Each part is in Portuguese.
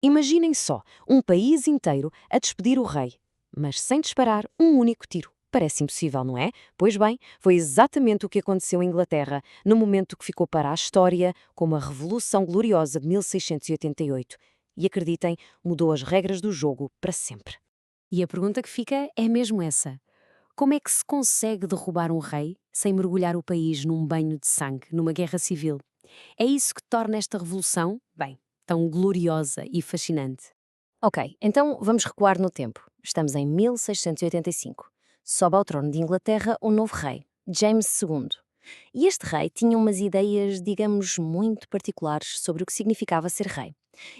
Imaginem só, um país inteiro a despedir o rei, mas sem disparar um único tiro. Parece impossível, não é? Pois bem, foi exatamente o que aconteceu em Inglaterra, no momento que ficou para a história como a Revolução Gloriosa de 1688. E acreditem, mudou as regras do jogo para sempre. E a pergunta que fica é mesmo essa. Como é que se consegue derrubar um rei sem mergulhar o país num banho de sangue, numa guerra civil? É isso que torna esta revolução, bem, tão gloriosa e fascinante. Ok, então vamos recuar no tempo. Estamos em 1685. Sobe ao trono de Inglaterra um novo rei, James II. E este rei tinha umas ideias, digamos, muito particulares sobre o que significava ser rei.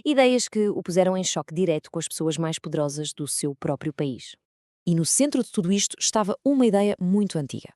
Ideias que o puseram em choque direto com as pessoas mais poderosas do seu próprio país. E no centro de tudo isto estava uma ideia muito antiga: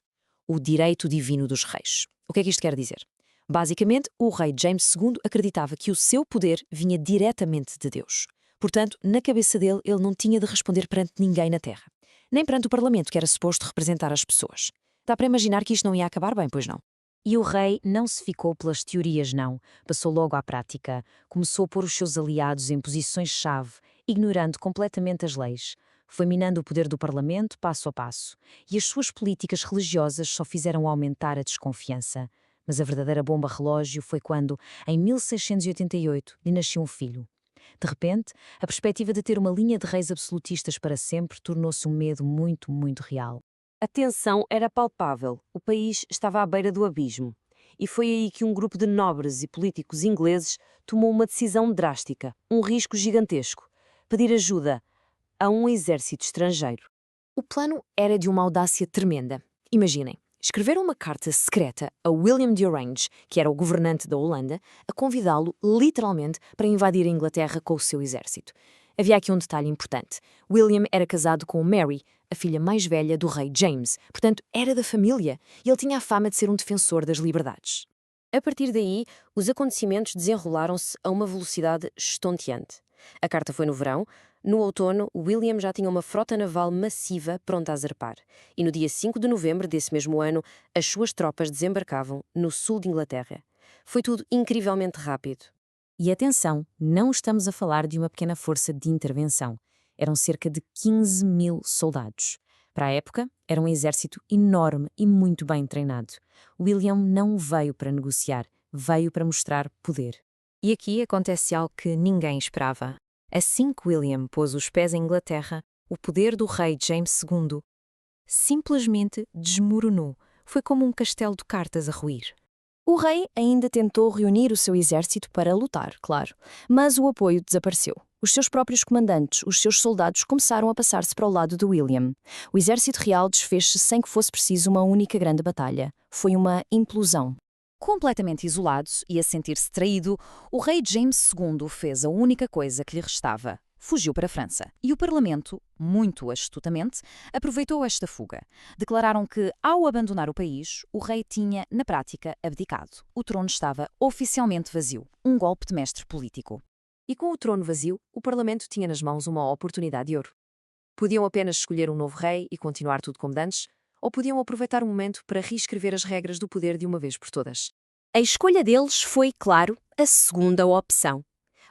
o direito divino dos reis. O que é que isto quer dizer? Basicamente, o rei James II acreditava que o seu poder vinha diretamente de Deus. Portanto, na cabeça dele, ele não tinha de responder perante ninguém na Terra. Nem perante o Parlamento, que era suposto representar as pessoas. Dá para imaginar que isto não ia acabar bem, pois não? E o rei não se ficou pelas teorias, não. Passou logo à prática. Começou a pôr os seus aliados em posições-chave, ignorando completamente as leis. Foi minando o poder do Parlamento passo a passo. E as suas políticas religiosas só fizeram aumentar a desconfiança. Mas a verdadeira bomba relógio foi quando, em 1688, lhe nasceu um filho. De repente, a perspectiva de ter uma linha de reis absolutistas para sempre tornou-se um medo muito, muito real. A tensão era palpável, o país estava à beira do abismo. E foi aí que um grupo de nobres e políticos ingleses tomou uma decisão drástica, um risco gigantesco: pedir ajuda a um exército estrangeiro. O plano era de uma audácia tremenda. Imaginem, escreveram uma carta secreta a William de Orange, que era o governante da Holanda, a convidá-lo, literalmente, para invadir a Inglaterra com o seu exército. Havia aqui um detalhe importante. William era casado com Mary, a filha mais velha do rei James, portanto era da família, e ele tinha a fama de ser um defensor das liberdades. A partir daí, os acontecimentos desenrolaram-se a uma velocidade estonteante. A carta foi no verão. No outono, William já tinha uma frota naval massiva pronta a zarpar. E no dia 5 de novembro desse mesmo ano, as suas tropas desembarcavam no sul de Inglaterra. Foi tudo incrivelmente rápido. E atenção, não estamos a falar de uma pequena força de intervenção. Eram cerca de 15.000 soldados. Para a época, era um exército enorme e muito bem treinado. William não veio para negociar, veio para mostrar poder. E aqui acontece algo que ninguém esperava. Assim que William pôs os pés em Inglaterra, o poder do rei James II simplesmente desmoronou. Foi como um castelo de cartas a ruir. O rei ainda tentou reunir o seu exército para lutar, claro, mas o apoio desapareceu. Os seus próprios comandantes, os seus soldados, começaram a passar-se para o lado de William. O exército real desfez-se sem que fosse preciso uma única grande batalha. Foi uma implosão. Completamente isolado e a sentir-se traído, o rei James II fez a única coisa que lhe restava: fugiu para a França. E o Parlamento, muito astutamente, aproveitou esta fuga. Declararam que, ao abandonar o país, o rei tinha, na prática, abdicado. O trono estava oficialmente vazio. Um golpe de mestre político. E com o trono vazio, o Parlamento tinha nas mãos uma oportunidade de ouro. Podiam apenas escolher um novo rei e continuar tudo como dantes, ou podiam aproveitar o momento para reescrever as regras do poder de uma vez por todas. A escolha deles foi, claro, a segunda opção.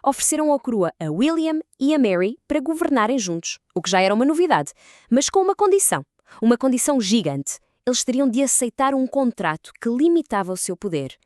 Ofereceram a coroa a William e a Mary para governarem juntos, o que já era uma novidade, mas com uma condição gigante. Eles teriam de aceitar um contrato que limitava o seu poder.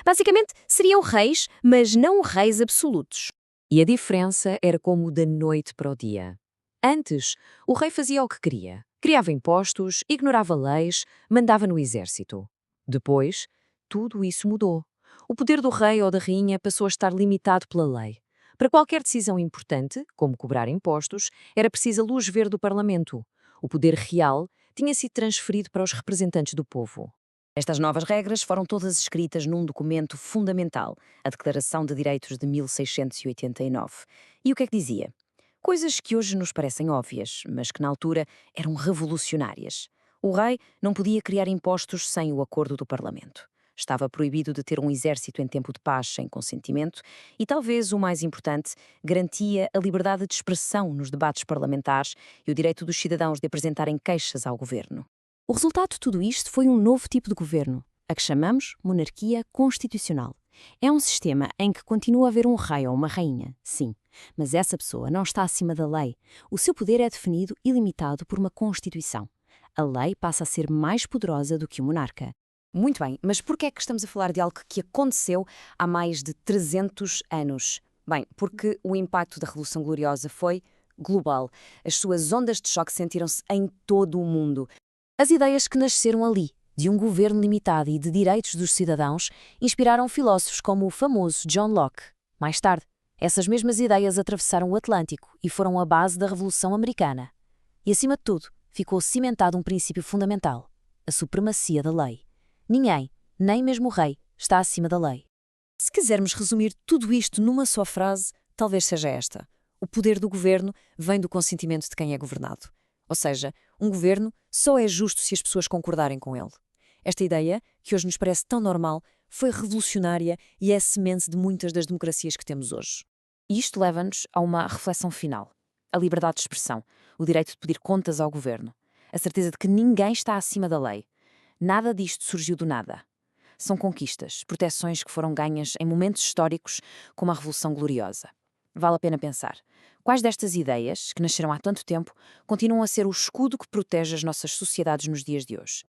Basicamente, seriam reis, mas não reis absolutos. E a diferença era como da noite para o dia. Antes, o rei fazia o que queria. Criava impostos, ignorava leis, mandava no exército. Depois, tudo isso mudou. O poder do rei ou da rainha passou a estar limitado pela lei. Para qualquer decisão importante, como cobrar impostos, era preciso a luz verde do Parlamento. O poder real tinha sido transferido para os representantes do povo. Estas novas regras foram todas escritas num documento fundamental, a Declaração de Direitos de 1689. E o que é que dizia? Coisas que hoje nos parecem óbvias, mas que na altura eram revolucionárias. O rei não podia criar impostos sem o acordo do Parlamento. Estava proibido de ter um exército em tempo de paz sem consentimento e, talvez o mais importante, garantia a liberdade de expressão nos debates parlamentares e o direito dos cidadãos de apresentarem queixas ao governo. O resultado de tudo isto foi um novo tipo de governo, a que chamamos monarquia constitucional. É um sistema em que continua a haver um rei ou uma rainha, sim, Mas essa pessoa não está acima da lei. O seu poder é definido e limitado por uma Constituição. A lei passa a ser mais poderosa do que o monarca. Muito bem, mas por que é que estamos a falar de algo que aconteceu há mais de 300 anos? Bem, porque o impacto da Revolução Gloriosa foi global. As suas ondas de choque sentiram-se em todo o mundo. As ideias que nasceram ali, de um governo limitado e de direitos dos cidadãos, inspiraram filósofos como o famoso John Locke. Mais tarde, essas mesmas ideias atravessaram o Atlântico e foram a base da Revolução Americana. E, acima de tudo, ficou cimentado um princípio fundamental: a supremacia da lei. Ninguém, nem mesmo o rei, está acima da lei. Se quisermos resumir tudo isto numa só frase, talvez seja esta: o poder do governo vem do consentimento de quem é governado. Ou seja, um governo só é justo se as pessoas concordarem com ele. Esta ideia, que hoje nos parece tão normal, foi revolucionária e é a semente de muitas das democracias que temos hoje. E isto leva-nos a uma reflexão final: a liberdade de expressão, o direito de pedir contas ao governo, a certeza de que ninguém está acima da lei. Nada disto surgiu do nada. São conquistas, proteções que foram ganhas em momentos históricos como a Revolução Gloriosa. Vale a pena pensar: quais destas ideias, que nasceram há tanto tempo, continuam a ser o escudo que protege as nossas sociedades nos dias de hoje?